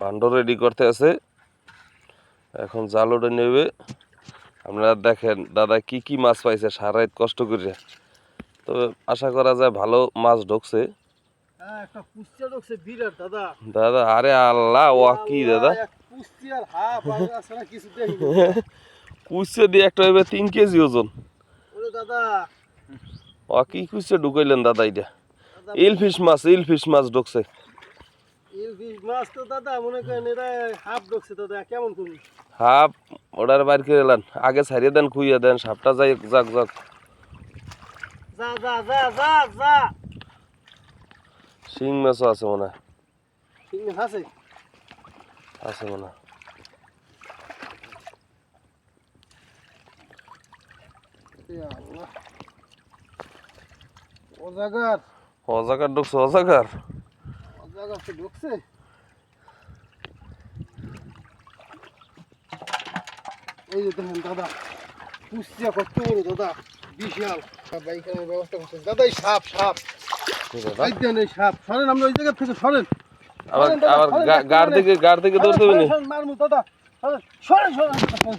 ভাণ্ড ready করতে আছে, এখন জাল ওটা নেবে। আপনারা দেখেন দাদা কি কি মাছ পাইছে সারা রাত কষ্ট করে, তবে আশা করা যায় ভালো মাছ ঢুকছে। একটা কুচিয়া ঢুকছে বিরাট দাদা। দাদা আরে আল্লাহ, ও কি দাদা কুচিয়ার হাফ আছে না কিছু দেখিনি। কুচিয়া দিয়ে একটা হইবে 3 কেজি ওজন। ওরে দাদা ও কি কুচিয়া ঢুকাইলেন দাদা? এটা ইলফিশ মাছ ঢুকছে। ইলফিশ মাছ তো দাদা মনে করেন এটা হাফ ঢুকছে দাদা, কেমন করবি? হাফ ওটার বাইর করে এলেন, আগে ছাড়িয়ে দেন, খুইয়া দেন, সাপটা যাই যাক যাক। যা যা যা যা যা। শিং মাছও আছে মনে হয়, ঠিক আছে আছে মনে হয়। অজাগার অজাগার ঢুকছে, অজাগার অজাগার তো ঢুকছে। এই যে দেখেন দাদা কুচিয়া কত বড় দাদা, বিশাল। বাইখানে ব্যবস্থা করছে দাদা। এই সাপ সাপ দেন, এই সাপ সরেন, আমরা ওই জায়গা থেকে সরেন। আবার গাড় থেকে দৌড় দেবেন। মারমু দাদা, সরেন সরেন সরেন।